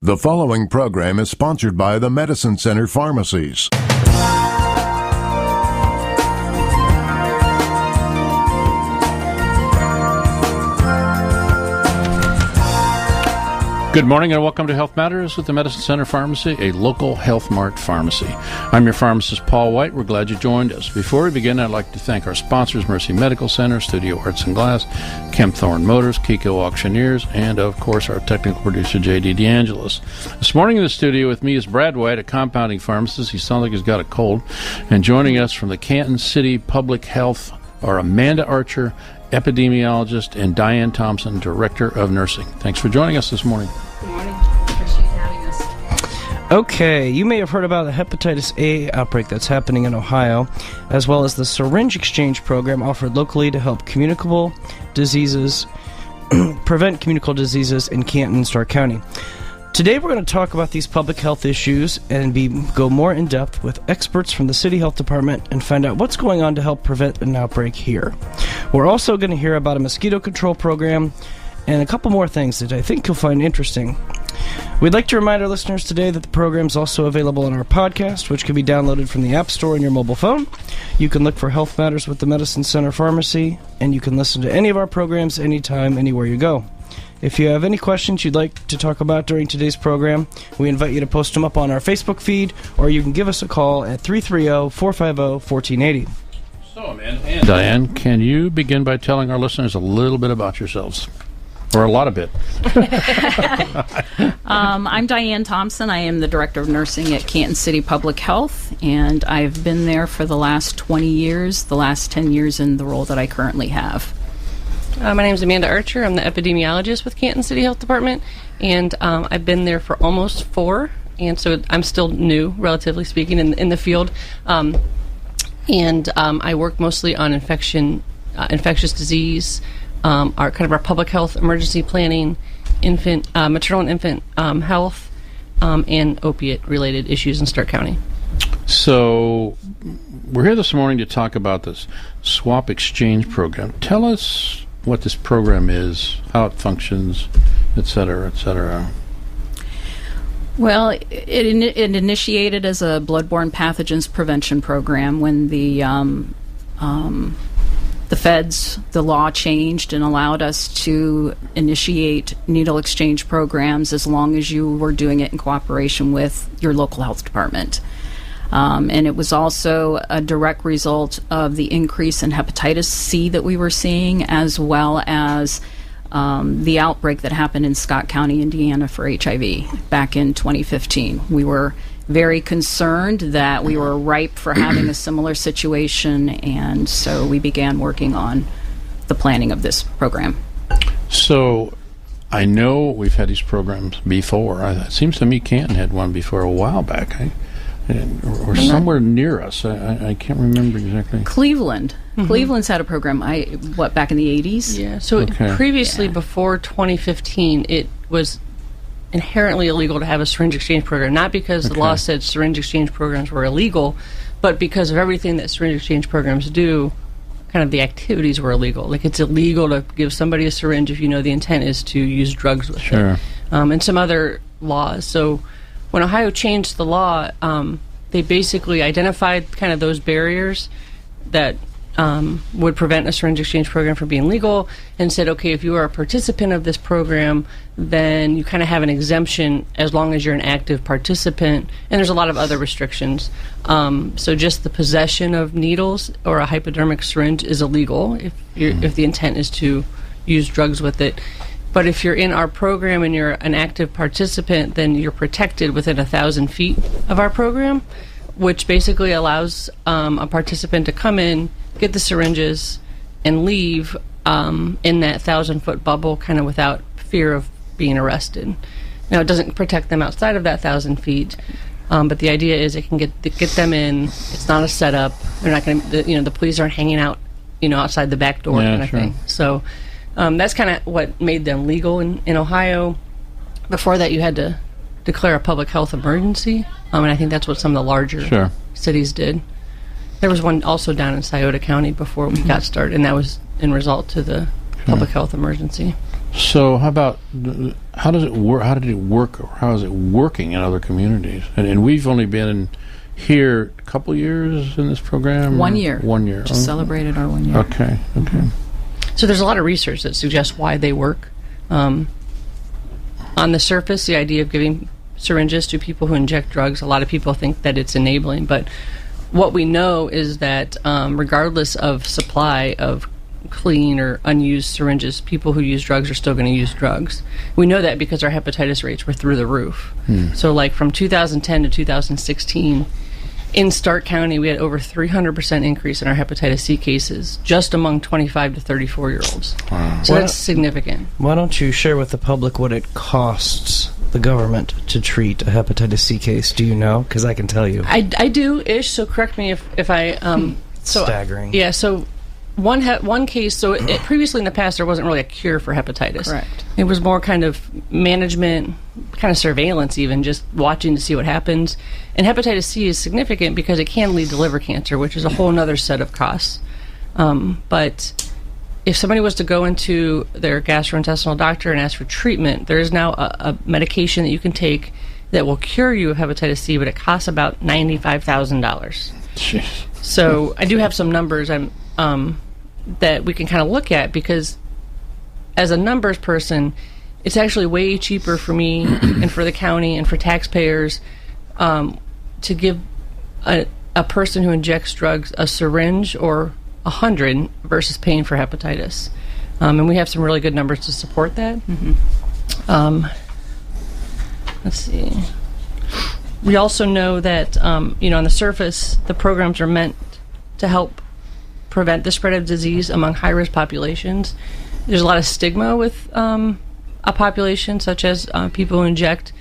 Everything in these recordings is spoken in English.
The following program is sponsored by the Medicine Center Pharmacies. Good morning and welcome to Health Matters with the Medicine Center Pharmacy, a local Health Mart pharmacy. I'm your pharmacist, Paul White. We're glad you joined us. Before we begin, I'd like to thank our sponsors, Mercy Medical Center, Studio Arts and Glass, Kempthorne Motors, Kiko Auctioneers, and, of course, our technical producer, J.D. DeAngelis. This morning in the studio with me is Brad White, a compounding pharmacist. He sounds like he's got a cold. And joining us from the Canton City Public Health are Amanda Archer, epidemiologist, and Diane Thompson, director of nursing. Thanks for joining us this morning. Good morning. Appreciate having us. Okay, you may have heard about the Hepatitis A outbreak that's happening in Ohio, as well as the Syringe exchange program offered locally to help communicable diseases, prevent communicable diseases in Canton and Stark County. Today we're going to talk about these public health issues and go more in depth with experts from the City Health Department and find out what's going on to help prevent an outbreak here. We're also going to hear about a mosquito control program and a couple more things that I think you'll find interesting. We'd like to remind our listeners today that the program is also available on our podcast, which can be downloaded from the App Store on your mobile phone. You can look for Health Matters with the Medicine Center Pharmacy, and you can listen to any of our programs anytime, anywhere you go. If you have any questions you'd like to talk about during today's program, we invite you to post them up on our Facebook feed, or you can give us a call at 330-450-1480. So, Amanda and Diane, can you begin by telling our listeners a little bit about yourselves? Or a lot of it. I'm Diane Thompson. I am the Director of Nursing at Canton City Public Health, and I've been there for the last 20 years, the last 10 years in the role that I currently have. My name is Amanda Archer. I'm the epidemiologist with Canton City Health Department, and I've been there for almost 4, and so I'm still new, relatively speaking, in the field. I work mostly on infectious disease, our public health emergency planning, maternal and infant health, and opiate-related issues in Stark County. So, we're here this morning to talk about this swap exchange program. Tell us what this program is, how it functions, et cetera, et cetera. Well, it initiated as a bloodborne pathogens prevention program when the feds, the law changed and allowed us to initiate needle exchange programs as long as you were doing it in cooperation with your local health department. And it was also a direct result of the increase in hepatitis C that we were seeing, as well as the outbreak that happened in Scott County, Indiana for HIV back in 2015. We were very concerned that we were ripe for having a similar situation, and so we began working on the planning of this program. So, I know we've had these programs before. It seems to me Canton had one before a while back, or somewhere near us. I can't remember exactly. Cleveland. Mm-hmm. Cleveland's had a program, back in the 80s? Yeah, so previously, before 2015, it was inherently illegal to have a syringe exchange program, not because the law said syringe exchange programs were illegal, but because of everything that syringe exchange programs do, kind of the activities were illegal. Like, it's illegal to give somebody a syringe if you know the intent is to use drugs with it. And some other laws. So when Ohio changed the law, they basically identified kind of those barriers that would prevent a syringe exchange program from being legal, and said, okay, if you are a participant of this program, then you kind of have an exemption as long as you're an active participant, and there's a lot of other restrictions. So just the possession of needles or a hypodermic syringe is illegal if the intent is to use drugs with it. But if you're in our program and you're an active participant, then you're protected within 1,000 feet of our program, which basically allows a participant to come in, get the syringes, and leave in that 1,000-foot bubble, kind of without fear of being arrested. Now, it doesn't protect them outside of that 1,000 feet, but the idea is it can get them in. It's not a setup. They're not going to, the police aren't hanging out, outside the back door kind of thing. So that's kind of what made them legal in Ohio. Before that, you had to declare a public health emergency, and I think that's what some of the larger cities did. There was one also down in Scioto County before we got started, and that was in result to the public health emergency. So how about how does it work? How did it work? Or how is it working in other communities? And we've only been here a couple years in this program. 1 year. 1 year. Just celebrated our 1 year. Okay. So there's a lot of research that suggests why they work. On the surface, the idea of giving syringes to people who inject drugs, a lot of people think that it's enabling, but what we know is that regardless of supply of clean or unused syringes, people who use drugs are still going to use drugs. We know that because our hepatitis rates were through the roof. So like from 2010 to 2016, in Stark County, we had over 300% increase in our hepatitis C cases just among 25 to 34-year-olds. Wow. So that's significant. Why don't you share with the public what it costs the government to treat a hepatitis C case? Do you know? Because I can tell you. I do-ish, so correct me if I... Staggering. Yeah, so one case, so previously in the past there wasn't really a cure for hepatitis. Correct. It was more kind of management, kind of surveillance even, just watching to see what happens. And hepatitis C is significant because it can lead to liver cancer, which is a whole other set of costs. But if somebody was to go into their gastrointestinal doctor and ask for treatment, there is now a medication that you can take that will cure you of hepatitis C, but it costs about $95,000. So I do have some numbers that we can kind of look at, because as a numbers person, it's actually way cheaper for me and for the county and for taxpayers to give a person who injects drugs a syringe or 100 versus paying for hepatitis. And we have some really good numbers to support that. Let's see. We also know that, on the surface, the programs are meant to help prevent the spread of disease among high-risk populations. There's a lot of stigma with a population, such as people who inject,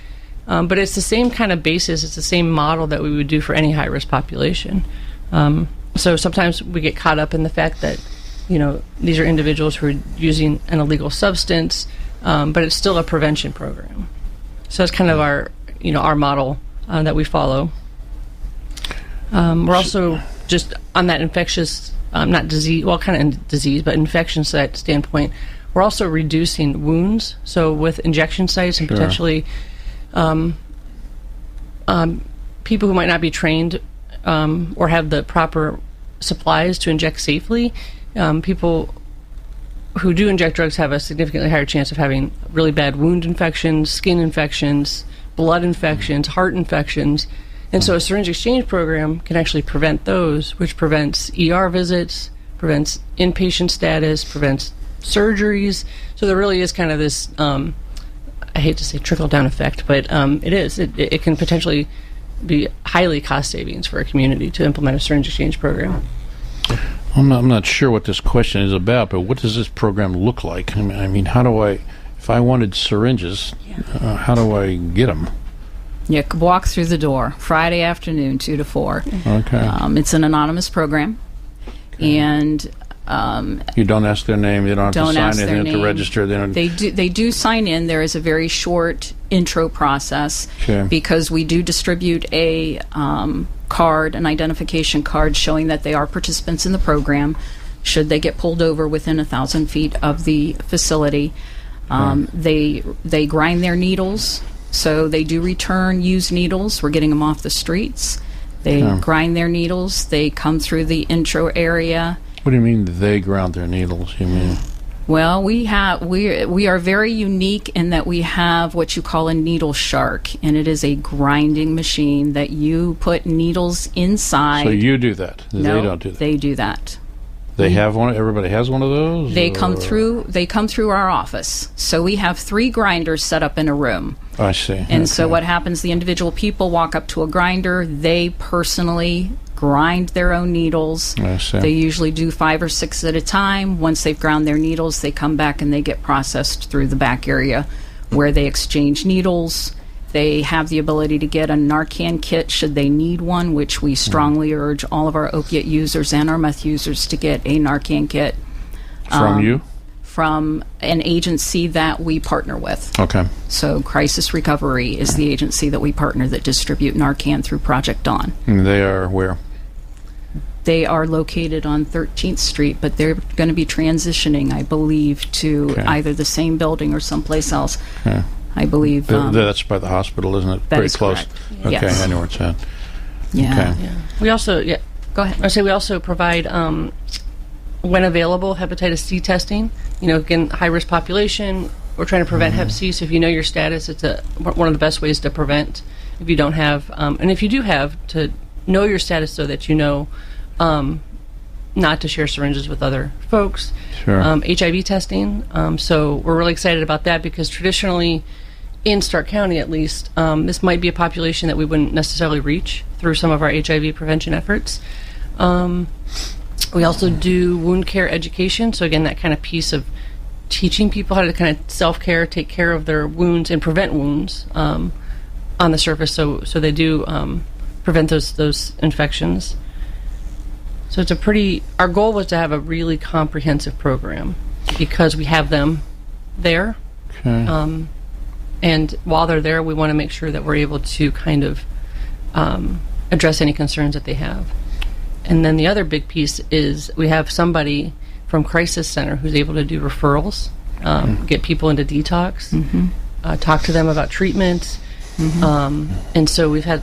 but it's the same kind of basis, it's the same model that we would do for any high-risk population. So sometimes we get caught up in the fact that, these are individuals who are using an illegal substance, but it's still a prevention program. So that's kind of our model that we follow. We're also just on that infectious, not disease, well, kind of disease, but infection site standpoint, we're also reducing wounds. So with injection sites and potentially people who might not be trained or have the proper supplies to inject safely, people who do inject drugs have a significantly higher chance of having really bad wound infections, skin infections, blood infections, heart infections. And so a syringe exchange program can actually prevent those, which prevents ER visits, prevents inpatient status, prevents surgeries. So there really is kind of this, I hate to say trickle-down effect, but it is. It can potentially be highly cost savings for a community to implement a syringe exchange program. I'm not sure what this question is about, but what does this program look like? I mean, how do I, if I wanted syringes, how do I get them? You walk through the door Friday afternoon, 2 to 4. Okay. It's an anonymous program, and you don't ask their name. They don't have to sign anything to register. They do sign in. There is a very short intro process because we do distribute a card, an identification card showing that they are participants in the program. Should they get pulled over within 1,000 feet of the facility, they grind their needles. So they do return used needles. We're getting them off the streets. They grind their needles. They come through the intro area. What do you mean they ground their needles? You mean? Well, we are very unique in that we have what you call a needle shark, and it is a grinding machine that you put needles inside. So you do that? No, they don't do that. They do that. They have one. Everybody has one of those. They come through our office. So we have 3 grinders set up in a room. I see. And so what happens? The individual people walk up to a grinder. They personally grind their own needles. I see. They usually do 5 or 6 at a time. Once they've ground their needles, they come back and they get processed through the back area where they exchange needles. They have the ability to get a Narcan kit should they need one, which we strongly urge all of our opiate users and our meth users to get a Narcan kit. From you? From an agency that we partner with. Okay. So Crisis Recovery is the agency that we partner that distribute Narcan through Project Dawn. And they are where? They are located on 13th Street, but they're going to be transitioning, I believe, to either the same building or someplace else. I believe. That's by the hospital, isn't it? That Pretty is close. correct. Okay, Yes. I know where it's at. Yeah. Okay. Yeah. We also, Go ahead. I say we also provide, when available, hepatitis C testing. Again, high-risk population. We're trying to prevent Hep C, so if you know your status, it's one of the best ways to prevent. If you don't have, and if you do have, to know your status so that you know not to share syringes with other folks. Sure. HIV testing. So we're really excited about that because traditionally, in Stark County at least, this might be a population that we wouldn't necessarily reach through some of our HIV prevention efforts. We also do wound care education. So again, that kind of piece of teaching people how to kind of self-care, take care of their wounds and prevent wounds on the surface. So they do prevent those infections. So our goal was to have a really comprehensive program because we have them there. Okay. And while they're there, we want to make sure that we're able to kind of address any concerns that they have. And then the other big piece is we have somebody from Crisis Center who's able to do referrals, get people into detox, talk to them about treatment. And so we've had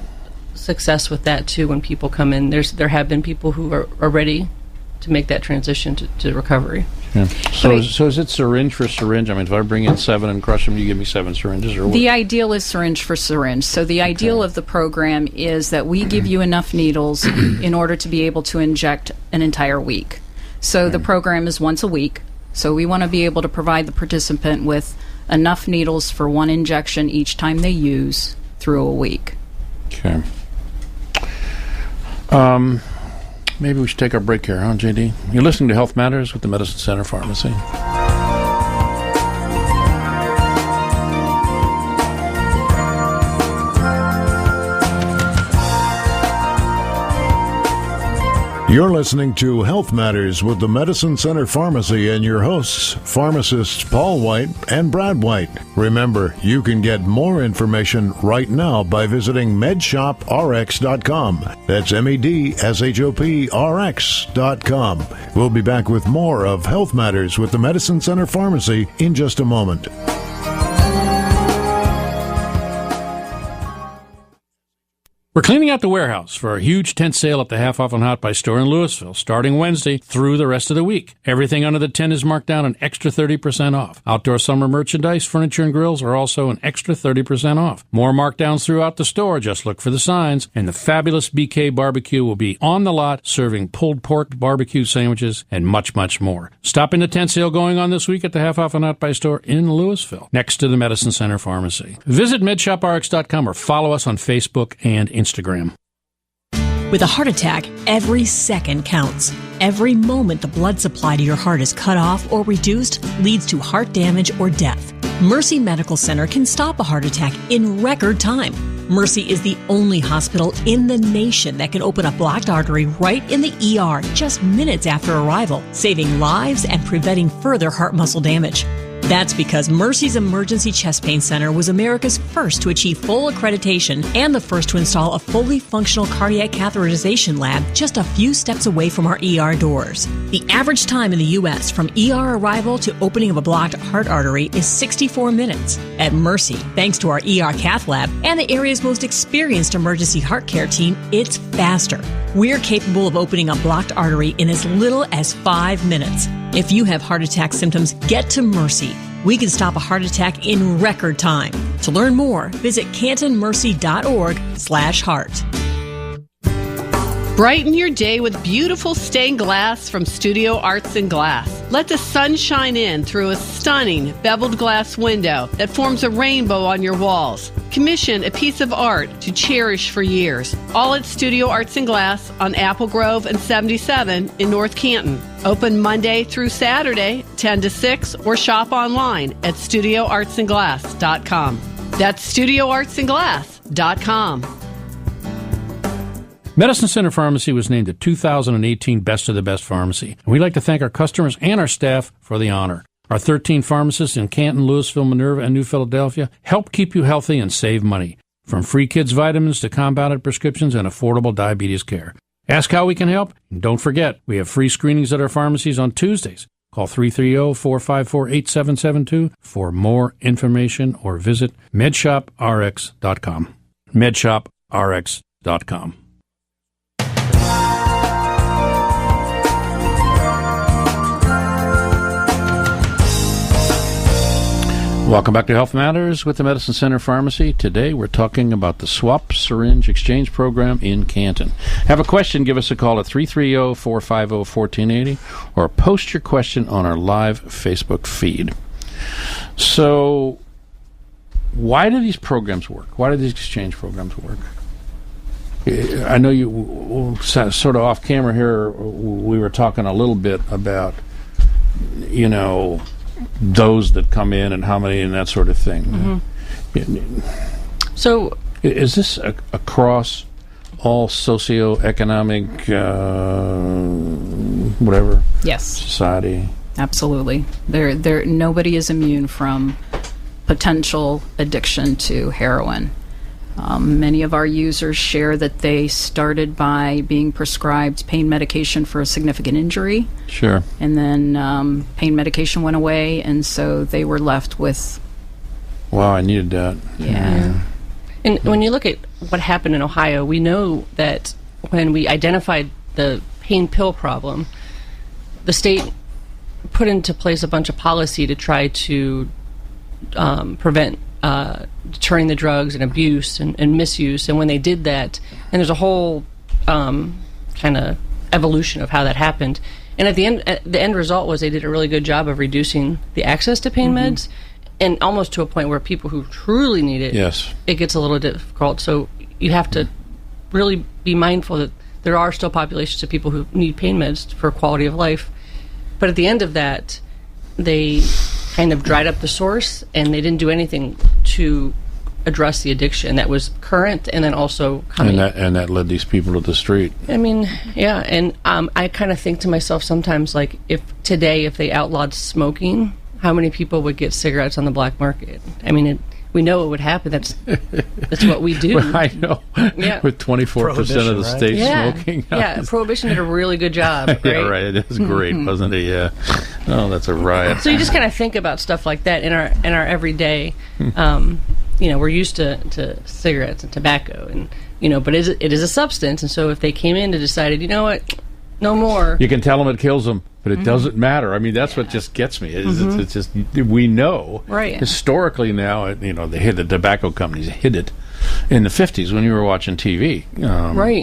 success with that too when people come in. There have been people who are ready to make that transition to recovery. Yeah. So is it syringe for syringe? I mean, if I bring in 7 and crush them, you give me 7 syringes, or what? The ideal is syringe for syringe. So the ideal of the program is that we give you enough needles in order to be able to inject an entire week. So the program is once a week. So we want to be able to provide the participant with enough needles for one injection each time they use through a week. Okay. Maybe we should take our break here, huh, JD? You're listening to Health Matters with the Medicine Center Pharmacy. You're listening to Health Matters with the Medicine Center Pharmacy and your hosts, pharmacists Paul White and Brad White. Remember, you can get more information right now by visiting medshoprx.com. That's medshop.rx.com. We'll be back with more of Health Matters with the Medicine Center Pharmacy in just a moment. We're cleaning out the warehouse for a huge tent sale at the Half Off on Hot Buy store in Louisville, starting Wednesday through the rest of the week. Everything under the tent is marked down an extra 30% off. Outdoor summer merchandise, furniture, and grills are also an extra 30% off. More markdowns throughout the store. Just look for the signs. And the fabulous BK Barbecue will be on the lot, serving pulled pork barbecue sandwiches and much, much more. Stop in the tent sale going on this week at the Half Off on Hot Buy store in Louisville, next to the Medicine Center Pharmacy. Visit medshoprx.com or follow us on Facebook and Instagram. With a heart attack, every second counts. Every moment the blood supply to your heart is cut off or reduced leads to heart damage or death. Mercy Medical Center can stop a heart attack in record time. Mercy is the only hospital in the nation that can open a blocked artery right in the ER just minutes after arrival, saving lives and preventing further heart muscle damage. That's because Mercy's Emergency Chest Pain Center was America's first to achieve full accreditation and the first to install a fully functional cardiac catheterization lab just a few steps away from our ER doors. The average time in the U.S. from ER arrival to opening of a blocked heart artery is 64 minutes. At Mercy, thanks to our ER cath lab and the area's most experienced emergency heart care team, it's faster. We're capable of opening a blocked artery in as little as 5 minutes. If you have heart attack symptoms, get to Mercy. We can stop a heart attack in record time. To learn more, visit cantonmercy.org/heart. Brighten your day with beautiful stained glass from Studio Arts and Glass. Let the sun shine in through a stunning beveled glass window that forms a rainbow on your walls. Commission a piece of art to cherish for years. All at Studio Arts and Glass on Apple Grove and 77 in North Canton. Open Monday through Saturday, 10 to 6, or shop online at studioartsandglass.com. That's studioartsandglass.com. Medicine Center Pharmacy was named the 2018 Best of the Best Pharmacy, and we'd like to thank our customers and our staff for the honor. Our 13 pharmacists in Canton, Louisville, Minerva, and New Philadelphia help keep you healthy and save money, from free kids' vitamins to compounded prescriptions and affordable diabetes care. Ask how we can help, and don't forget, we have free screenings at our pharmacies on Tuesdays. Call 330-454-8772 for more information or visit medshoprx.com. medshoprx.com. Welcome back to Health Matters with the Medicine Center Pharmacy. Today we're talking about the Swap Syringe Exchange Program in Canton. Have a question, give us a call at 330-450-1480 or post your question on our live Facebook feed. So, why do these programs work? Why do these exchange programs work? I know you, sort of off camera here, we were talking a little bit about, those that come in and how many and that sort of thing. Mm-hmm. So, is this across all socioeconomic, whatever? Yes. Society? Absolutely. Nobody is immune from potential addiction to heroin. Many of our users share that they started by being prescribed pain medication for a significant injury. Sure. And then pain medication went away, and so they were left with... Wow, I needed that. Yeah. And when you look at what happened in Ohio, we know that when we identified the pain pill problem, the state put into place a bunch of policy to try to prevent deterring the drugs and abuse and misuse. And when they did that, and there's a whole kind of evolution of how that happened. And at the end result was they did a really good job of reducing the access to pain meds, and almost to a point where people who truly need it, it gets a little difficult. So you have to really be mindful that there are still populations of people who need pain meds for quality of life. But at the end of that, they kind of dried up the source, and they didn't do anything to address the addiction that was current and then also coming. And that led these people to the street. I mean, yeah, and I kind of think to myself sometimes, like, if they outlawed smoking, how many people would get cigarettes on the black market? I mean, we know it would happen. That's what we do. Well, I know. Yeah. With 24% of the state smoking. Yeah, Prohibition did a really good job, right? Yeah, right. It is great, wasn't it? Yeah. Oh, that's a riot. So you just kind of think about stuff like that in our everyday. We're used to cigarettes and tobacco, and but it is a substance, and so if they came in and decided, you know what, no more. You can tell them it kills them, but it doesn't matter. I mean, that's what just gets me. It's just, we know historically now. The tobacco companies hid it in the 50s when you were watching TV.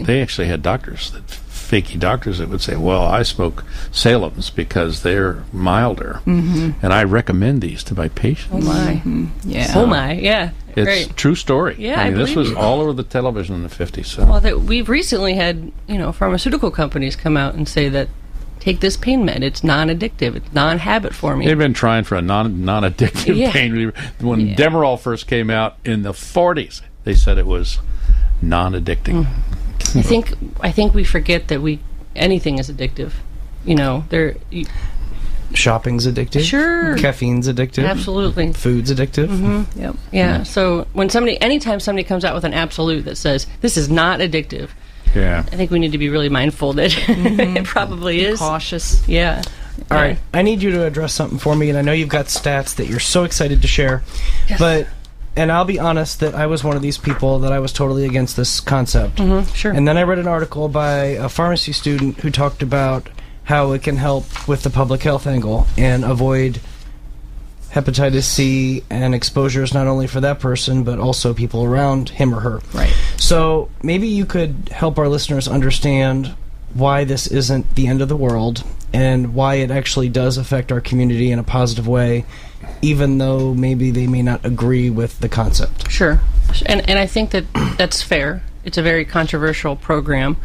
They actually had doctors, fakey doctors, that would say, "Well, I smoke Salem's because they're milder, and I recommend these to my patients." Oh my, yeah. Oh my, yeah. It's a true story. Yeah, I mean, this was all over the television in the 50s. So. Well, we've recently had pharmaceutical companies come out and say that take this pain med. It's non-addictive. It's non-habit forming. They've been trying for a non-addictive pain reliever. When Demerol first came out in the 40s, they said it was non-addicting. I think we forget that anything is addictive. Shopping's addictive. Sure. Caffeine's addictive. Absolutely. Food's addictive. Mm-hmm. Yep. Yeah. So anytime somebody comes out with an absolute that says this is not addictive, I think we need to be really mindful that it probably is. Cautious. Yeah. All right. I need you to address something for me, and I know you've got stats that you're so excited to share, and I'll be honest that I was one of these people that I was totally against this concept. Sure. And then I read an article by a pharmacy student who talked about how it can help with the public health angle and avoid hepatitis C and exposures not only for that person but also people around him or her. Right. So maybe you could help our listeners understand why this isn't the end of the world and why it actually does affect our community in a positive way, even though maybe they may not agree with the concept. Sure. And I think that's fair. It's a very controversial program.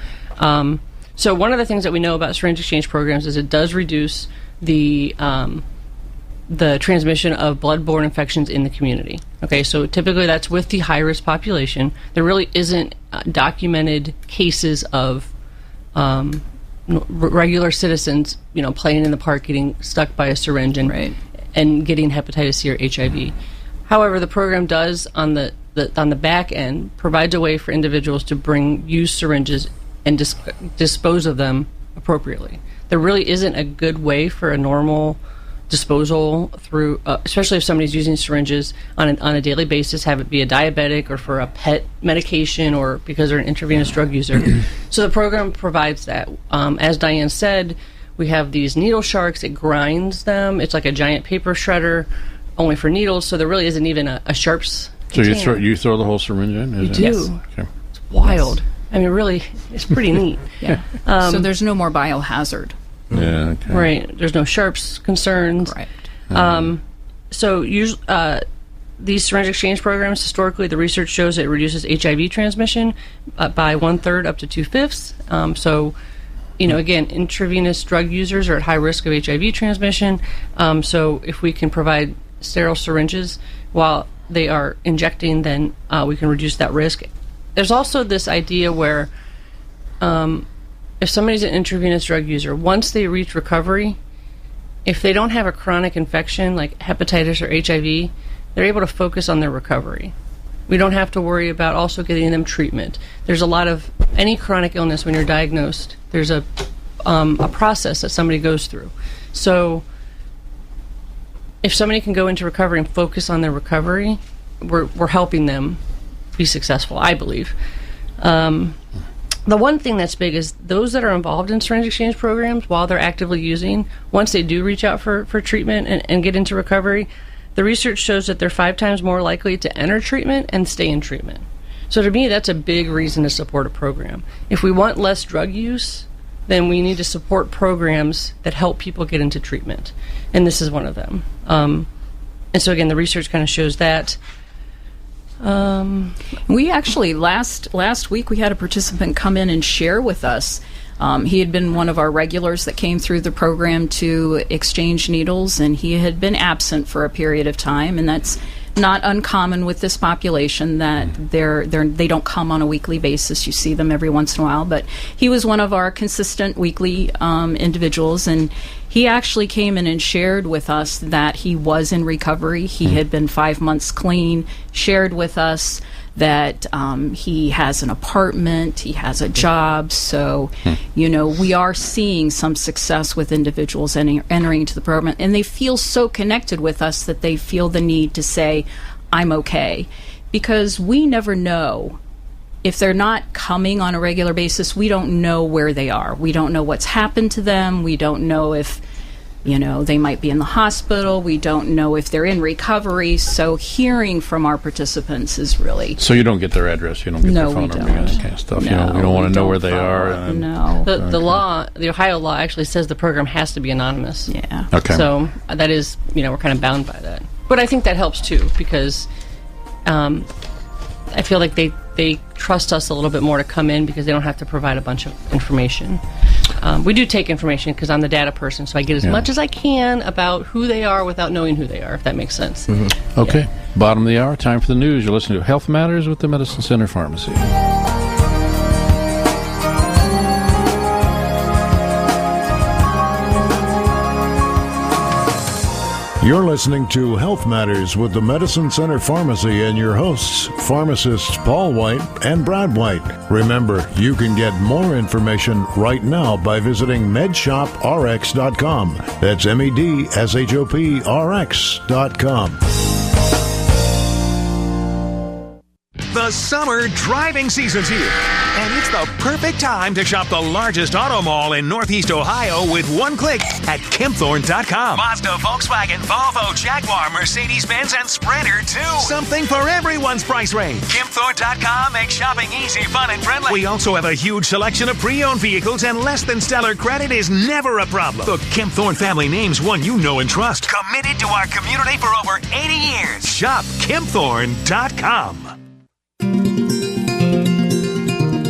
So one of the things that we know about syringe exchange programs is it does reduce the transmission of blood-borne infections in the community. Okay, so typically that's with the high-risk population. There really isn't documented cases of regular citizens, playing in the park, getting stuck by a syringe and getting hepatitis C or HIV. However, the program does on the back end provides a way for individuals to bring used syringes and dispose of them appropriately. there really isn't a good way for a normal disposal through, especially if somebody's using syringes on a daily basis, have it be a diabetic or for a pet medication or because they're an intravenous drug user. So the program provides that. As Diane said, we have these needle sharks. It grinds them. It's like a giant paper shredder, only for needles. So there really isn't even a sharps container. So you throw the whole syringe in? You do. Yes. Okay. It's wild. Yes. I mean, really, it's pretty neat. Yeah. So there's no more biohazard. Yeah. Okay. Right. There's no sharps concerns. Right. So these syringe exchange programs, historically, the research shows it reduces HIV transmission by 1/3 up to 2/5. So, again, intravenous drug users are at high risk of HIV transmission. So if we can provide sterile syringes while they are injecting, then we can reduce that risk. There's also this idea where if somebody's an intravenous drug user, once they reach recovery, if they don't have a chronic infection like hepatitis or HIV, they're able to focus on their recovery. We don't have to worry about also getting them treatment. There's a lot of any chronic illness when you're diagnosed. There's a process that somebody goes through. So if somebody can go into recovery and focus on their recovery, we're helping them be successful, I believe. The one thing that's big is those that are involved in syringe exchange programs while they're actively using, once they do reach out for treatment and get into recovery, the research shows that they're 5 times more likely to enter treatment and stay in treatment. So to me, that's a big reason to support a program. If we want less drug use, then we need to support programs that help people get into treatment. And this is one of them. And so again, the research kind of shows that. We actually last week we had a participant come in and share with us. He had been one of our regulars that came through the program to exchange needles, and he had been absent for a period of time, and that's not uncommon with this population that they don't come on a weekly basis. You see them every once in a while, but he was one of our consistent weekly individuals, and he actually came in and shared with us that he was in recovery. He had been 5 months clean, shared with us that he has an apartment, he has a job. So, we are seeing some success with individuals entering into the program, and they feel so connected with us that they feel the need to say, I'm okay. Because we never know. If they're not coming on a regular basis, we don't know where they are. We don't know what's happened to them. We don't know if, they might be in the hospital. We don't know if they're in recovery. So hearing from our participants is really... So you don't get their address, you don't get their phone number, that kind of stuff. No, you don't want to know where they are. No. The law, the Ohio law actually says the program has to be anonymous. Yeah. Okay. So that is, we're kind of bound by that. But I think that helps too, because I feel like they trust us a little bit more to come in because they don't have to provide a bunch of information. We do take information because I'm the data person, so I get as much as I can about who they are without knowing who they are, if that makes sense. Mm-hmm. Okay. Yeah. Bottom of the hour, time for the news. You're listening to Health Matters with the Medicine Center Pharmacy. You're listening to Health Matters with the Medicine Center Pharmacy and your hosts, pharmacists Paul White and Brad White. Remember, you can get more information right now by visiting medshoprx.com. That's medshoprx.com. The summer driving season's here, and it's the perfect time to shop the largest auto mall in Northeast Ohio with one click at Kempthorne.com. Mazda, Volkswagen, Volvo, Jaguar, Mercedes-Benz, and Sprinter, too. Something for everyone's price range. Kempthorne.com makes shopping easy, fun, and friendly. We also have a huge selection of pre-owned vehicles, and less than stellar credit is never a problem. The Kempthorne family name's one you know and trust. Committed to our community for over 80 years. Shop Kempthorne.com.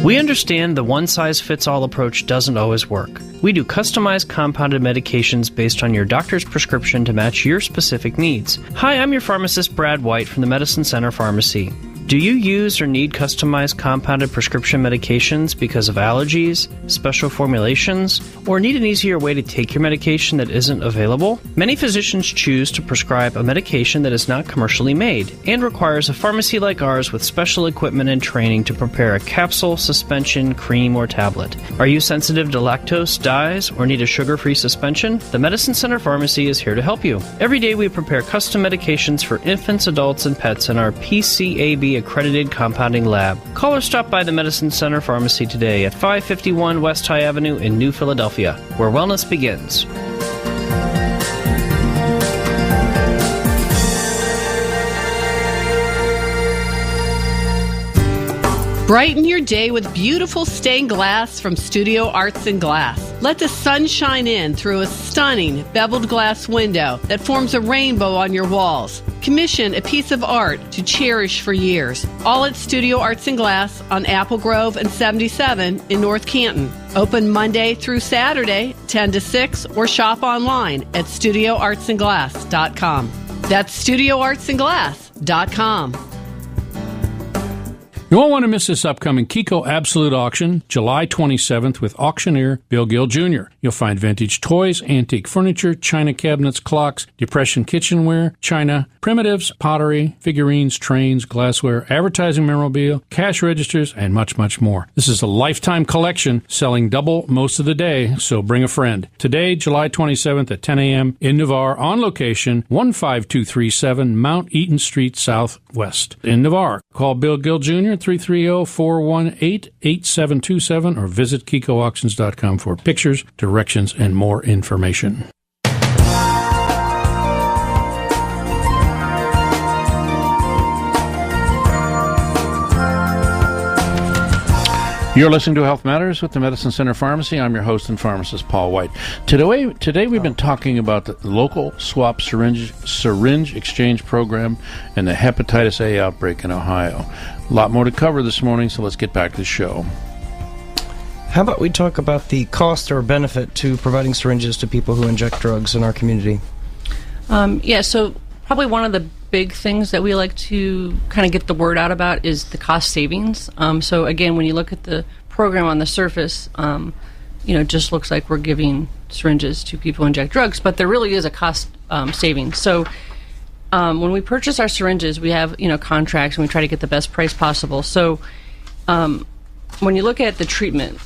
We understand the one-size-fits-all approach doesn't always work. We do customized compounded medications based on your doctor's prescription to match your specific needs. Hi, I'm your pharmacist, Brad White, from the Medicine Center Pharmacy. Do you use or need customized compounded prescription medications because of allergies, special formulations, or need an easier way to take your medication that isn't available? Many physicians choose to prescribe a medication that is not commercially made and requires a pharmacy like ours with special equipment and training to prepare a capsule, suspension, cream, or tablet. Are you sensitive to lactose, dyes, or need a sugar-free suspension? The Medicine Center Pharmacy is here to help you. Every day we prepare custom medications for infants, adults, and pets in our PCAB accredited compounding lab. Call or stop by the Medicine Center Pharmacy today at 551 West High Avenue in New Philadelphia, where wellness begins. Brighten your day with beautiful stained glass from Studio Arts and Glass. Let the sun shine in through a stunning beveled glass window that forms a rainbow on your walls. Commission a piece of art to cherish for years. All at Studio Arts and Glass on Apple Grove and 77 in North Canton. Open Monday through Saturday, 10 to 6, or shop online at studioartsandglass.com. That's studioartsandglass.com. You won't want to miss this upcoming Kiko Absolute Auction, July 27th, with auctioneer Bill Gill Jr. You'll find vintage toys, antique furniture, china cabinets, clocks, Depression kitchenware, china, primitives, pottery, figurines, trains, glassware, advertising memorabilia, cash registers, and much, much more. This is a lifetime collection selling double most of the day, so bring a friend. Today, July 27th at 10 a.m. in Navarre, on location, 15237 Mount Eaton Street Southwest in Navarre. Call Bill Gill Jr. 330-418-8727 or visit KikoAuctions.com for pictures, directions, and more information. You're listening to Health Matters with the Medicine Center Pharmacy. I'm your host and pharmacist, Paul White. Today we've been talking about the local swap syringe exchange program and the Hepatitis A outbreak in Ohio. A lot more to cover this morning, so let's get back to the show. How about we talk about the cost or benefit to providing syringes to people who inject drugs in our community? So probably one of the big things that we like to kind of get the word out about is the cost savings. So again, when you look at the program on the surface, it just looks like we're giving syringes to people who inject drugs, but there really is a cost savings. So when we purchase our syringes, we have contracts and we try to get the best price possible. So when you look at the treatment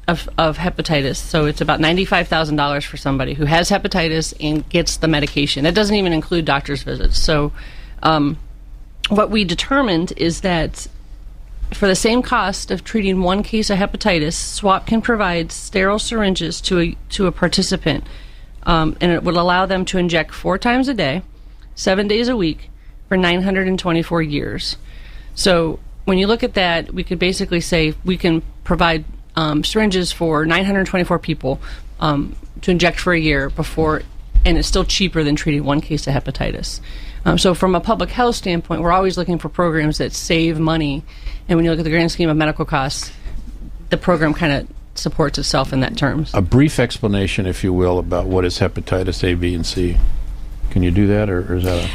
of hepatitis, so it's about $95,000 for somebody who has hepatitis and gets the medication. That doesn't even include doctor's visits. So what we determined is that for the same cost of treating one case of hepatitis, SWAP can provide sterile syringes to a participant, and it would allow them to inject 4 times a day, 7 days a week, for 924 years. So when you look at that, we could basically say we can provide syringes for 924 people to inject for a year before, and it's still cheaper than treating one case of hepatitis. So from a public health standpoint, we're always looking for programs that save money, and when you look at the grand scheme of medical costs, the program kind of supports itself in that terms. A brief explanation, if you will, about what is hepatitis A, B, and C. Can you do that, or is that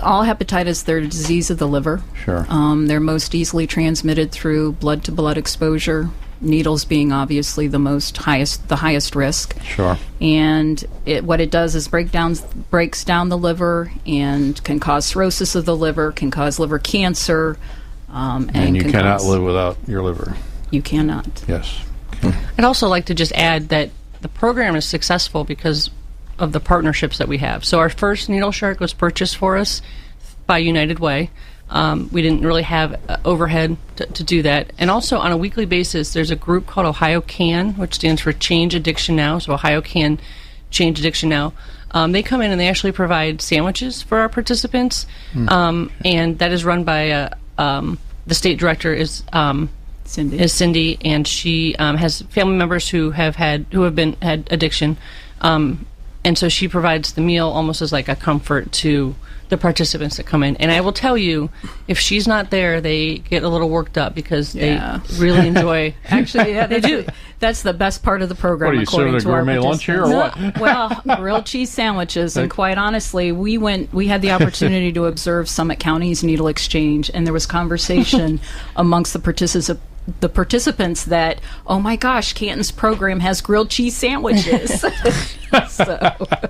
all hepatitis? They're a disease of the liver. Sure. They're most easily transmitted through blood-to-blood exposure. Needles being obviously the highest risk. Sure. And what it does is breaks down the liver and can cause cirrhosis of the liver, can cause liver cancer. And you cannot live without your liver. You cannot. Yes. Okay. I'd also like to just add that the program is successful because of the partnerships that we have. So our first needle shark was purchased for us by United Way. We didn't really have overhead to do that. And also on a weekly basis, there's a group called Ohio CAN, which stands for Change Addiction Now. So Ohio CAN Change Addiction Now. They come in and they actually provide sandwiches for our participants. And that is run by the state director is Cindy, and she has family members who have had addiction. And so she provides the meal almost as like a comfort to the participants that come in. And I will tell you, if she's not there, they get a little worked up because they really enjoy. Actually, yeah, they do. That's the best part of the program. What are you serving, a gourmet lunch here, or what? Well, grilled cheese sandwiches, and quite honestly, we had the opportunity to observe Summit County's needle exchange, and there was conversation amongst the participants that, oh my gosh, Canton's program has grilled cheese sandwiches. So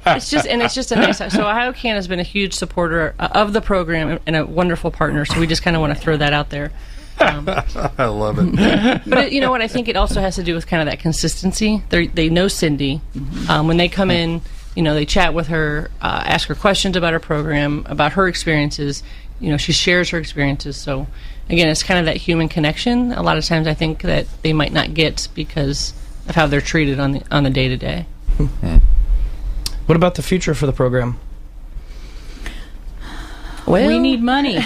it's just a nice. So Ohio Can has been a huge supporter of the program and a wonderful partner. So we just kind of want to throw that out there. I love it. But you know what? I think it also has to do with kind of that consistency. They know Cindy. When they come in, they chat with her, ask her questions about her program, about her experiences. She shares her experiences. So again, it's kind of that human connection. A lot of times I think that they might not get because of how they're treated on the day-to-day. What about the future for the program? Well, we need money.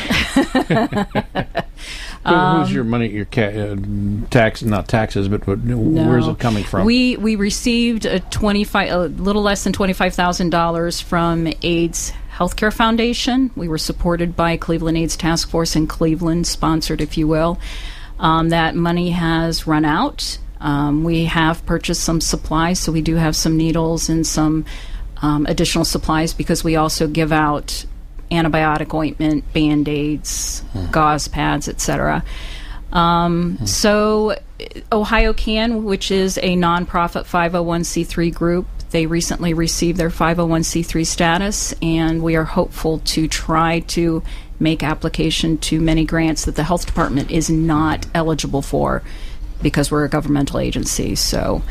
Who's your money? Your not taxes, but where's it coming from? We received a little less than $25,000 from AIDS Healthcare Foundation. We were supported by Cleveland AIDS Task Force in Cleveland, sponsored, if you will. That money has run out. We have purchased some supplies, so we do have some needles and some additional supplies because we also give out antibiotic ointment, Band-Aids, gauze pads, etc. So Ohio Can, which is a nonprofit 501c3 group, they recently received their 501c3 status, and we are hopeful to try to make application to many grants that the health department is not eligible for because we're a governmental agency. So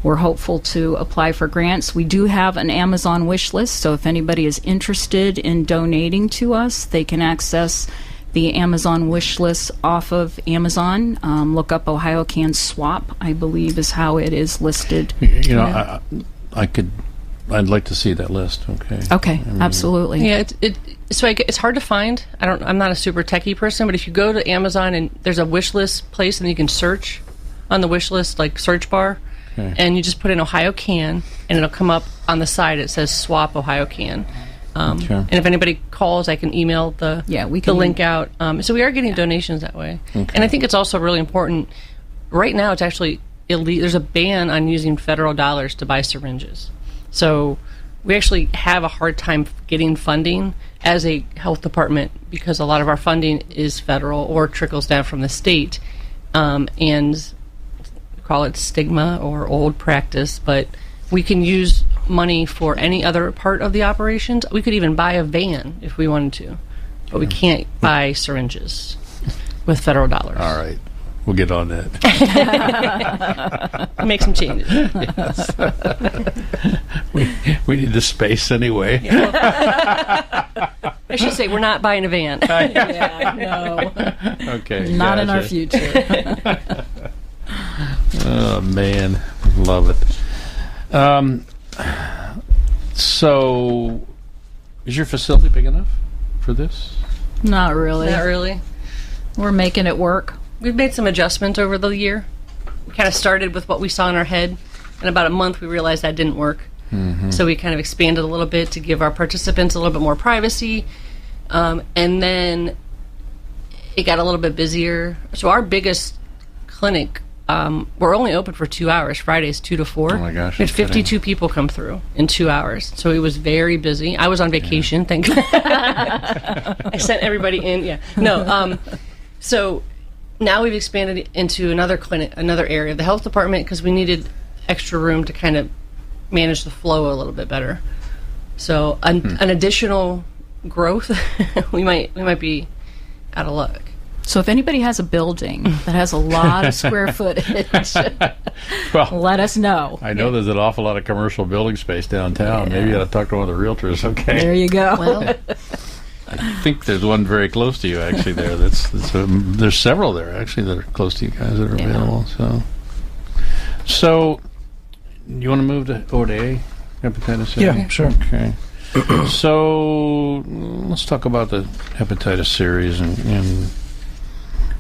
we're hopeful to apply for grants. We do have an Amazon wish list, so if anybody is interested in donating to us, they can access the Amazon wish list off of Amazon. Look up Ohio Can Swap, I believe is how it is listed. I'd like to see that list. Okay, absolutely. Yeah, it's hard to find. I'm not a super techie person, but if you go to Amazon and there's a wish list place and you can search on the wish list, like search bar, and you just put in Ohio Can, and it'll come up on the side. It says Swap Ohio Can. And if anybody calls, I can email the link out. So we are getting donations that way. Okay. And I think it's also really important. Right now, it's actually illegal. There's a ban on using federal dollars to buy syringes. So we actually have a hard time getting funding as a health department because a lot of our funding is federal or trickles down from the state. And call it stigma or old practice, but we can use money for any other part of the operations. We could even buy a van if we wanted to, but we can't buy syringes with federal dollars. All right. We'll get on that. Make some changes. Yes. we need the space anyway. I should say we're not buying a van. No. Okay. Not in our future. Oh, man. Love it. So, is your facility big enough for this? Not really. Not really. We're making it work. We've made some adjustments over the year. We kind of started with what we saw in our head. In about a month, we realized that didn't work. So we kind of expanded a little bit to give our participants a little bit more privacy. And then it got a little bit busier. So our biggest clinic, we're only open for 2 hours. Fridays 2 to 4. Oh my gosh! We had 52 people come through in 2 hours, so it was very busy. I was on vacation. Thank God. I sent everybody in. Yeah, no. So now we've expanded into another clinic, another area of the health department because we needed extra room to kind of manage the flow a little bit better. So an additional growth, we might be out of luck. So if anybody has a building that has a lot of square footage, let us know. I know there's an awful lot of commercial building space downtown. Maybe you ought to talk to one of the realtors. Okay. There you go. Well, I think there's one very close to you, actually, there. There's several there, actually, that are close to you guys that are available. So you want to move over to A, hepatitis A? Yeah, sure. Okay. So let's talk about the hepatitis series and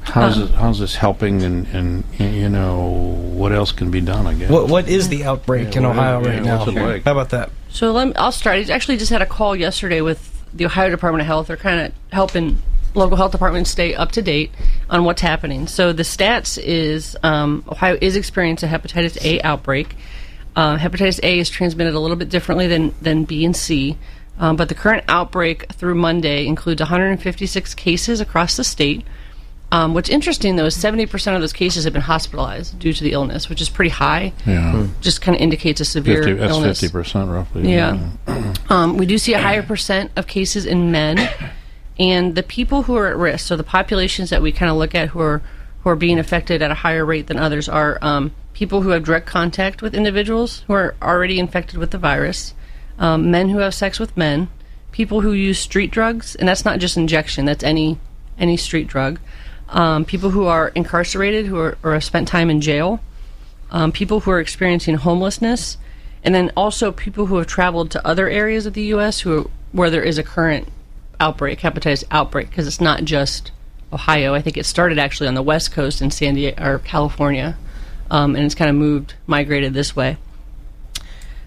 how's this helping and you know what else can be done, I guess. What is the outbreak in Ohio right now? What's it like? How about that? So I'll start. I actually just had a call yesterday with the Ohio Department of Health are kind of helping local health departments stay up to date on what's happening. So the stats is Ohio is experiencing a hepatitis A outbreak. Hepatitis A is transmitted a little bit differently than B and C, but the current outbreak through Monday includes 156 cases across the state. What's interesting, though, is 70% of those cases have been hospitalized due to the illness, which is pretty high. Yeah. Just kind of indicates a severe illness. That's 50% roughly. Yeah. We do see a higher percent of cases in men. And the people who are at risk, so the populations that we kind of look at who are being affected at a higher rate than others are people who have direct contact with individuals who are already infected with the virus, men who have sex with men, people who use street drugs, and that's not just injection, that's any street drug, people who are incarcerated, or have spent time in jail, people who are experiencing homelessness, and then also people who have traveled to other areas of the U.S. where there is a current hepatitis outbreak, because it's not just Ohio. I think it started actually on the West Coast in San Diego or California, and it's kind of migrated this way.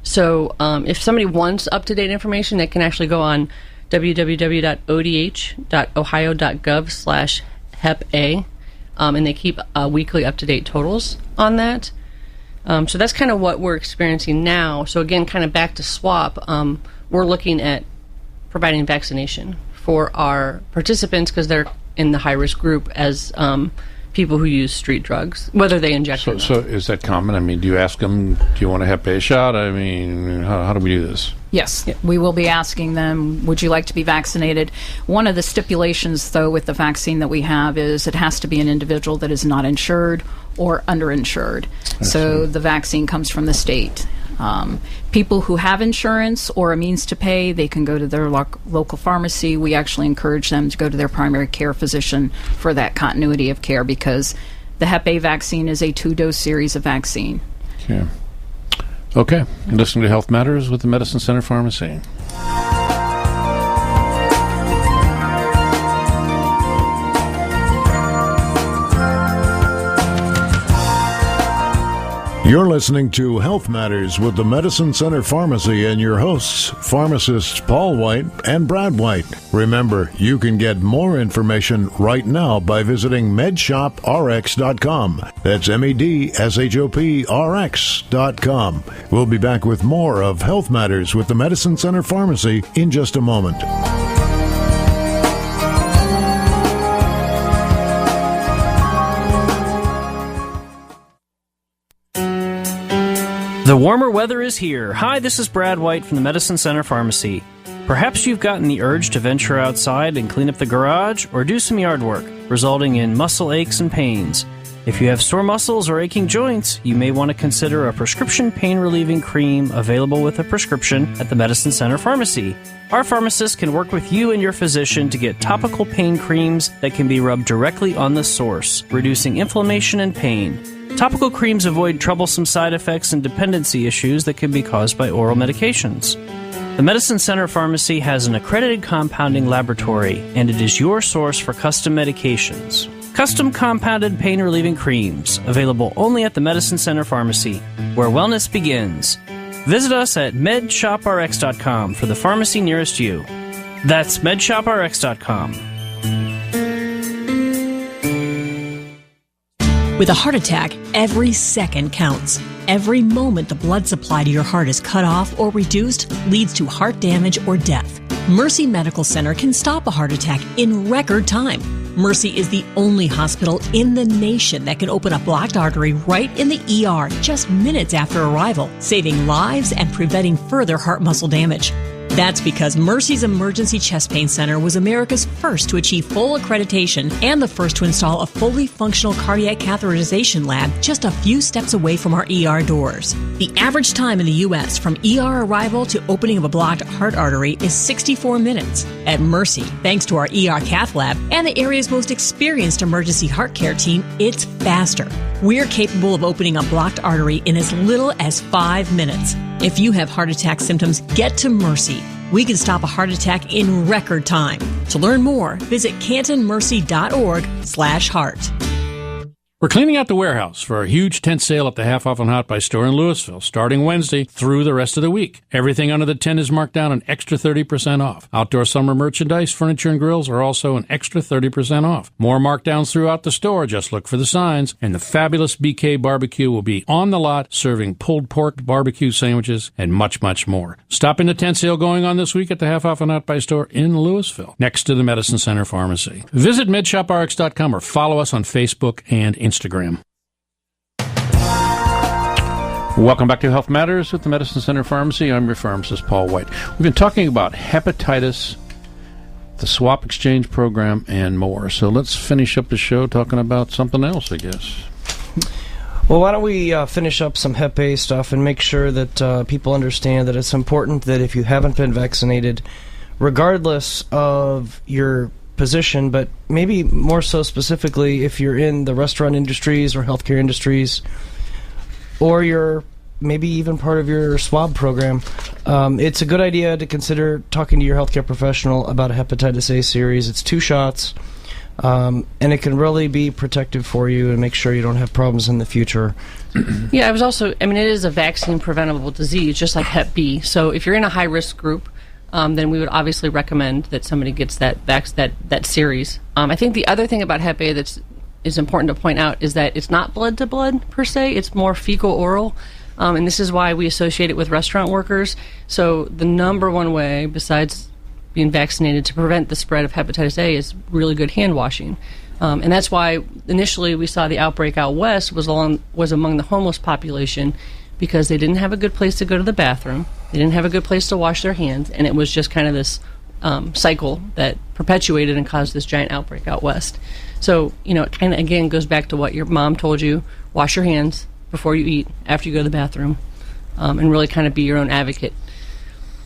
So if somebody wants up-to-date information, they can actually go on www.odh.ohio.gov/hep-A, and they keep weekly up-to-date totals on that. So that's kind of what we're experiencing now. So again, kind of back to SWAP, we're looking at providing vaccination for our participants because they're in the high-risk group as people who use street drugs, whether they inject or not. So is that common? I mean, do you ask them, do you want a Hep A shot? I mean, how do we do this? Yes, we will be asking them, would you like to be vaccinated? One of the stipulations, though, with the vaccine that we have is it has to be an individual that is not insured or underinsured. So the vaccine comes from the state. People who have insurance or a means to pay, they can go to their local pharmacy. We actually encourage them to go to their primary care physician for that continuity of care because the Hep A vaccine is a 2-dose series of vaccine. Okay. Listening to Health Matters with the Medicine Center Pharmacy. You're listening to Health Matters with the Medicine Center Pharmacy and your hosts, pharmacists Paul White and Brad White. Remember, you can get more information right now by visiting medshoprx.com. That's medshop.rx.com. We'll be back with more of Health Matters with the Medicine Center Pharmacy in just a moment. The warmer weather is here. Hi, this is Brad White from the Medicine Center Pharmacy. Perhaps you've gotten the urge to venture outside and clean up the garage or do some yard work, resulting in muscle aches and pains. If you have sore muscles or aching joints, you may want to consider a prescription pain-relieving cream available with a prescription at the Medicine Center Pharmacy. Our pharmacist can work with you and your physician to get topical pain creams that can be rubbed directly on the source, reducing inflammation and pain. Topical creams avoid troublesome side effects and dependency issues that can be caused by oral medications. The Medicine Center Pharmacy has an accredited compounding laboratory, and it is your source for custom medications. Custom compounded pain-relieving creams, available only at the Medicine Center Pharmacy, where wellness begins. Visit us at medshoprx.com for the pharmacy nearest you. That's medshoprx.com. With a heart attack, every second counts. Every moment the blood supply to your heart is cut off or reduced leads to heart damage or death. Mercy Medical Center can stop a heart attack in record time. Mercy is the only hospital in the nation that can open a blocked artery right in the ER just minutes after arrival, saving lives and preventing further heart muscle damage. That's because Mercy's Emergency Chest Pain Center was America's first to achieve full accreditation and the first to install a fully functional cardiac catheterization lab just a few steps away from our ER doors. The average time in the U.S. from ER arrival to opening of a blocked heart artery is 64 minutes. At Mercy, thanks to our ER cath lab and the area's most experienced emergency heart care team, it's faster. We're capable of opening a blocked artery in as little as 5 minutes. If you have heart attack symptoms, get to Mercy. We can stop a heart attack in record time. To learn more, visit cantonmercy.org/heart. We're cleaning out the warehouse for a huge tent sale at the Half Off and Hot Buy store in Louisville, starting Wednesday through the rest of the week. Everything under the tent is marked down an extra 30% off. Outdoor summer merchandise, furniture, and grills are also an extra 30% off. More markdowns throughout the store. Just look for the signs. And the fabulous BK Barbecue will be on the lot, serving pulled pork barbecue sandwiches and much, much more. Stop in the tent sale going on this week at the Half Off and Hot Buy store in Louisville, next to the Medicine Center Pharmacy. Visit MedShopRx.com or follow us on Facebook and Instagram. Welcome back to Health Matters with the Medicine Center Pharmacy. I'm your pharmacist, Paul White. We've been talking about hepatitis, the swap exchange program, and more. So let's finish up the show talking about something else, I guess. Well, why don't we finish up some Hep A stuff and make sure that people understand that it's important that if you haven't been vaccinated, regardless of your position, but maybe more so specifically if you're in the restaurant industries or healthcare industries, or you're maybe even part of your swab program, it's a good idea to consider talking to your healthcare professional about a hepatitis A series. It's 2 shots, and it can really be protective for you and make sure you don't have problems in the future. Yeah, it is a vaccine preventable disease, just like Hep B. So if you're in a high-risk group, then we would obviously recommend that somebody gets that series. I think the other thing about Hep A is important to point out is that it's not blood-to-blood per se. It's more fecal-oral, and this is why we associate it with restaurant workers. So the number one way, besides being vaccinated, to prevent the spread of hepatitis A is really good hand washing. And that's why initially we saw the outbreak out west was among the homeless population, because they didn't have a good place to go to the bathroom, they didn't have a good place to wash their hands, and it was just kind of this cycle that perpetuated and caused this giant outbreak out west. So, it kind of, again, goes back to what your mom told you: wash your hands before you eat, after you go to the bathroom, and really kind of be your own advocate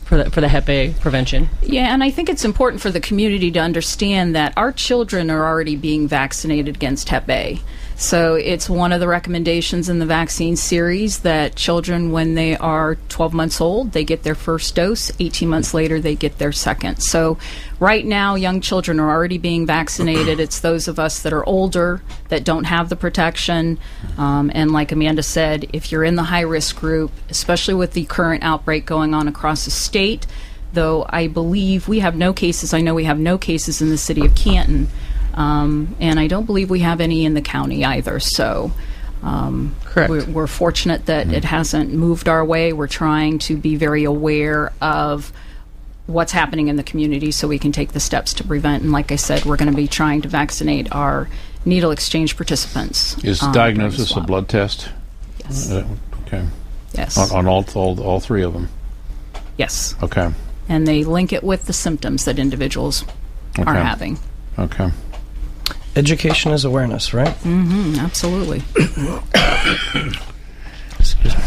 for the Hep A prevention. Yeah, and I think it's important for the community to understand that our children are already being vaccinated against Hep A. So it's one of the recommendations in the vaccine series that children, when they are 12 months old, they get their first dose. 18 months later, they get their second. So right now, young children are already being vaccinated. It's those of us that are older that don't have the protection. And like Amanda said, if you're in the high-risk group, especially with the current outbreak going on across the state, though I believe we have no cases. I know we have no cases in the city of Canton. And I don't believe we have any in the county either. So correct. We're fortunate that it hasn't moved our way. We're trying to be very aware of what's happening in the community so we can take the steps to prevent. And like I said, we're going to be trying to vaccinate our needle exchange participants. Is diagnosis a blood test? Yes. Okay. Yes. On all 3 of them? Yes. Okay. And they link it with the symptoms that individuals are having. Okay. Education is awareness, right? Mm-hmm, absolutely. Excuse me.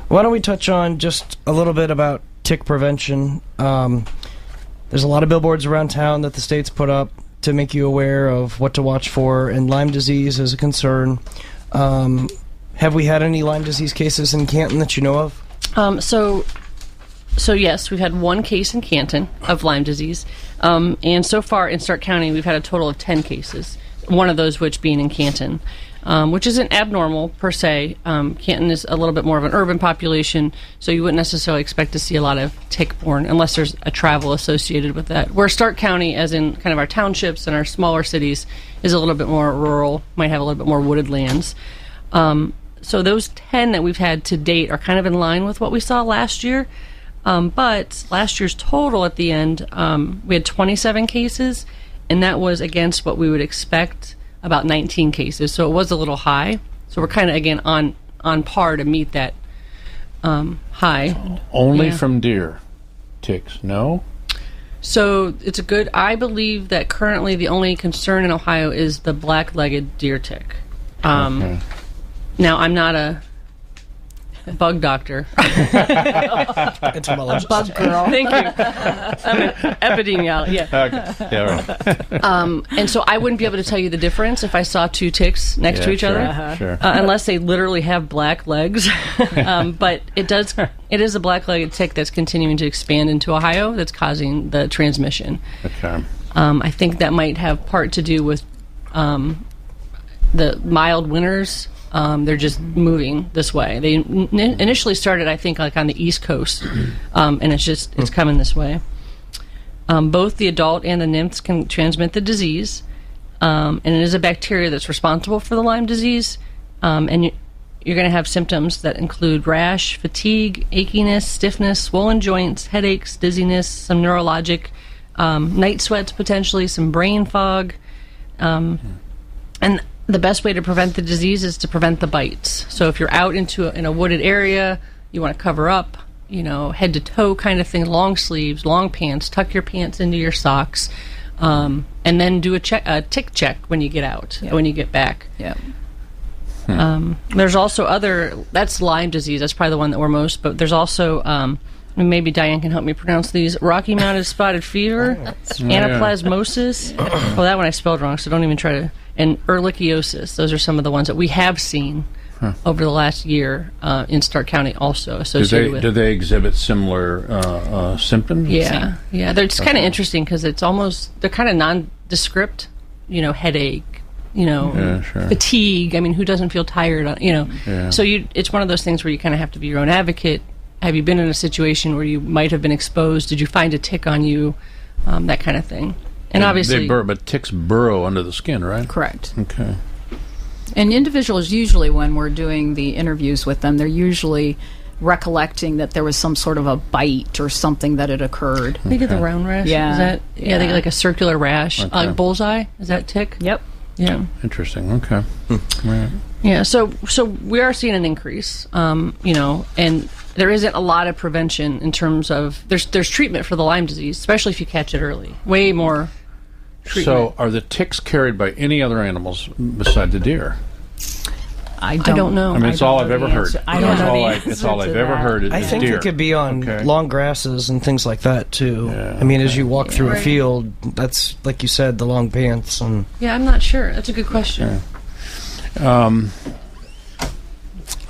Why don't we touch on just a little bit about tick prevention? There's a lot of billboards around town that the state's put up to make you aware of what to watch for, and Lyme disease is a concern. Have we had any Lyme disease cases in Canton that you know of? So yes, we've had 1 case in Canton of Lyme disease, and so far in Stark County we've had a total of 10 cases, one of those which being in Canton, which isn't abnormal per se. Canton is a little bit more of an urban population, so you wouldn't necessarily expect to see a lot of tick-borne unless there's a travel associated with that. Where Stark County, as in kind of our townships and our smaller cities, is a little bit more rural, might have a little bit more wooded lands. So those 10 that we've had to date are kind of in line with what we saw last year. But last year's total at the end, we had 27 cases, and that was against what we would expect, about 19 cases. So it was a little high. So we're kind of, again, on par to meet that high. Only from deer ticks, no? So it's I believe that currently the only concern in Ohio is the black-legged deer tick. Okay. Now, I'm not a bug doctor. Entomologist. Bug girl. Thank you. I'm an epidemiologist. Yeah. Okay. Yeah, right. And so I wouldn't be able to tell you the difference if I saw 2 ticks next to each other, Sure. unless they literally have black legs. But it is a black-legged tick that's continuing to expand into Ohio that's causing the transmission. Okay. I think that might have part to do with the mild winters, they're just moving this way. They initially started, I think, like on the East Coast, and it's coming this way. Both the adult and the nymphs can transmit the disease, and it is a bacteria that's responsible for the Lyme disease. And you're going to have symptoms that include rash, fatigue, achiness, stiffness, swollen joints, headaches, dizziness, some neurologic, night sweats potentially, some brain fog. And the best way to prevent the disease is to prevent the bites. So if you're out in a wooded area, you want to cover up, head to toe kind of thing, long sleeves, long pants, tuck your pants into your socks, and then do a tick check when you get out, when you get back. Yeah. There's also that's Lyme disease. That's probably the one that we're most, but there's also, maybe Diane can help me pronounce these, Rocky Mountain spotted fever, anaplasmosis. Oh, that one I spelled wrong, so don't even try to, and ehrlichiosis. Those are some of the ones that we have seen over the last year in Stark County also associated with. Do they exhibit similar symptoms? Yeah. It's kind of interesting because they're kind of nondescript, headache, fatigue. I mean, who doesn't feel tired? So it's one of those things where you kind of have to be your own advocate. Have you been in a situation where you might have been exposed? Did you find a tick on you? That kind of thing. And obviously, but ticks burrow under the skin, right? Correct. Okay. And individuals usually, when we're doing the interviews with them, they're usually recollecting that there was some sort of a bite or something that had occurred. They get the round rash. Yeah. Is that? Yeah, they get like a circular rash, like bullseye. Is that tick? Yep. Yeah. Interesting. Okay. Right. Yeah. So we are seeing an increase. And there isn't a lot of prevention in terms of there's treatment for the Lyme disease, especially if you catch it early. Way more treatment. So are the ticks carried by any other animals beside the deer? I don't know. I mean, it's all I've ever heard. I don't know. It's all I've ever heard is I think deer. it could be on long grasses and things like that too. Yeah, I mean, as you walk through a field, that's like you said, the long pants and. Yeah, I'm not sure. That's a good question. Okay.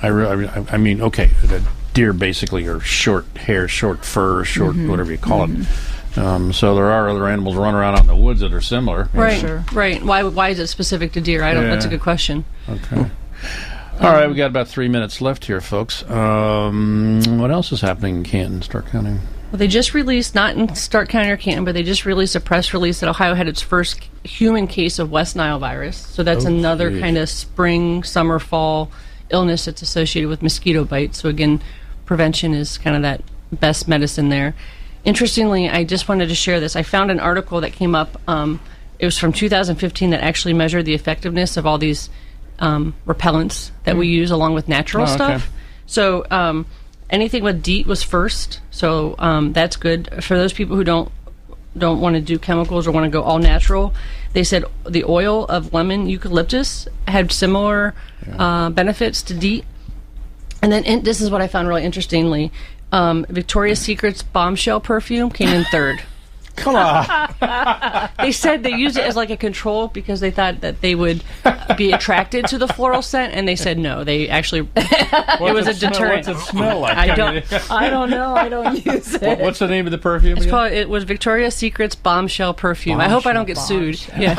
I mean, the deer basically are short hair, short fur, short whatever you call it. So there are other animals running around out in the woods that are similar. Right. Sure. Right. Why is it specific to deer? I don't. That's a good question. Okay. All right, we got about 3 minutes left here, folks. What else is happening in Canton, Stark County? Well, they just released, not in Stark County or Canton, but they just released a press release that Ohio had its first human case of West Nile virus. So that's another kind of spring, summer, fall illness that's associated with mosquito bites. So again, prevention is kind of that best medicine there. Interestingly, I just wanted to share this. I found an article that came up. It was from 2015 that actually measured the effectiveness of all these repellents that we use along with natural stuff. So anything with DEET was first. So that's good for those people who don't want to do chemicals or want to go all natural. They said the oil of lemon eucalyptus had similar benefits to DEET. And then this is what I found really interestingly. Victoria's Secret's bombshell perfume came in third. Come on. They said they used it as like a control because they thought that they would be attracted to the floral scent, and they said no. They actually it was a deterrent. What's it smell like? I don't know. I don't use it. What's the name of the perfume? It was Victoria's Secret's bombshell perfume. I hope I don't get sued. Yeah,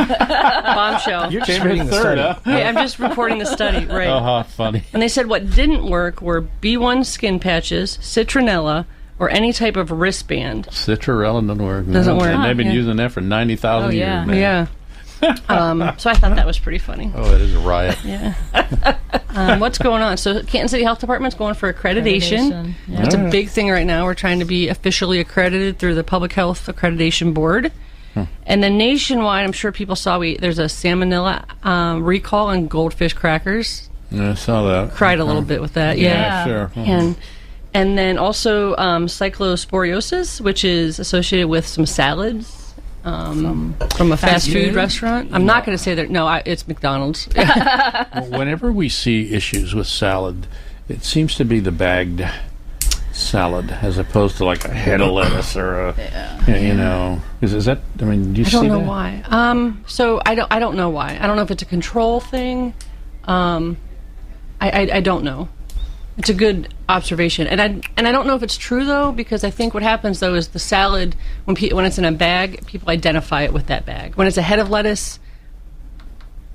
bombshell. You're just reading the study. Yeah, I'm just reporting the study. Right. Oh, funny. And they said what didn't work were B1 skin patches, citronella, or any type of wristband. Citrulline doesn't work. Doesn't work. And they've been using that for 90,000 years. Man. Yeah. So I thought that was pretty funny. Oh, it is a riot. Yeah. What's going on? So Canton City Health Department's going for accreditation. Yeah. It's a big thing right now. We're trying to be officially accredited through the Public Health Accreditation Board. And then nationwide, I'm sure people saw there's a salmonella recall on goldfish crackers. Yeah, I saw that. Cried a little bit with that. Yeah, sure. And then also cyclosporiosis, which is associated with some salads from a fast food restaurant. I'm not going to say that. No, it's McDonald's. Whenever we see issues with salad, it seems to be the bagged salad as opposed to like a head of lettuce or a, is that? I mean, do you see that? I don't know why. So I don't know why. I don't know if it's a control thing. I don't know. It's a good observation, and I don't know if it's true though, because I think what happens though is the salad when it's in a bag, people identify it with that bag. When it's a head of lettuce,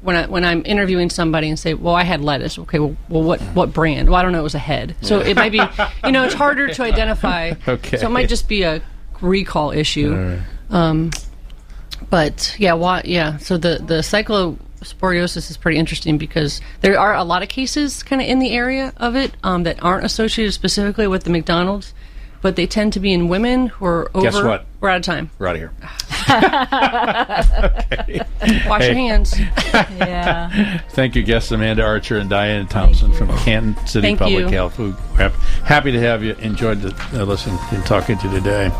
when I'm interviewing somebody and say, well, I had lettuce. Okay, well what brand? Well, I don't know. It was a head. So it might be, it's harder to identify. Okay. So it might just be a recall issue. But yeah. So the cyclosporiosis is pretty interesting because there are a lot of cases kind of in the area of it that aren't associated specifically with the McDonald's, but they tend to be in women who are over. Guess what? We're out of time. We're out of here. Okay. Wash your hands. Yeah. Thank you, guests Amanda Archer and Diane Thompson from Canton City Public Health. We're happy to have you. Enjoyed listening and talking to you today.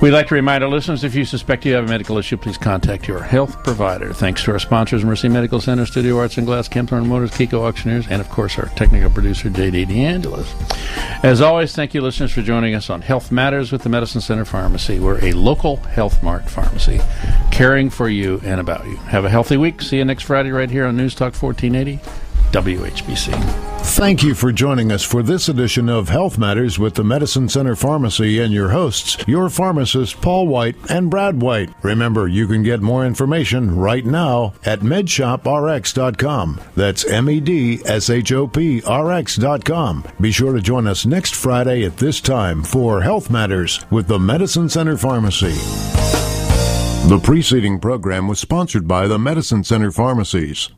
We'd like to remind our listeners, if you suspect you have a medical issue, please contact your health provider. Thanks to our sponsors, Mercy Medical Center, Studio Arts and Glass, Kempthorne Motors, Kiko Auctioneers, and, of course, our technical producer, J.D. DeAngelis. As always, thank you, listeners, for joining us on Health Matters with the Medicine Center Pharmacy. We're a local Health Mart pharmacy, caring for you and about you. Have a healthy week. See you next Friday right here on News Talk 1480. WHBC. Thank you for joining us for this edition of Health Matters with the Medicine Center Pharmacy and your hosts, your pharmacists Paul White and Brad White. Remember, you can get more information right now at medshoprx.com. That's medshop.rx.com. Be sure to join us next Friday at this time for Health Matters with the Medicine Center Pharmacy. The preceding program was sponsored by the Medicine Center Pharmacies.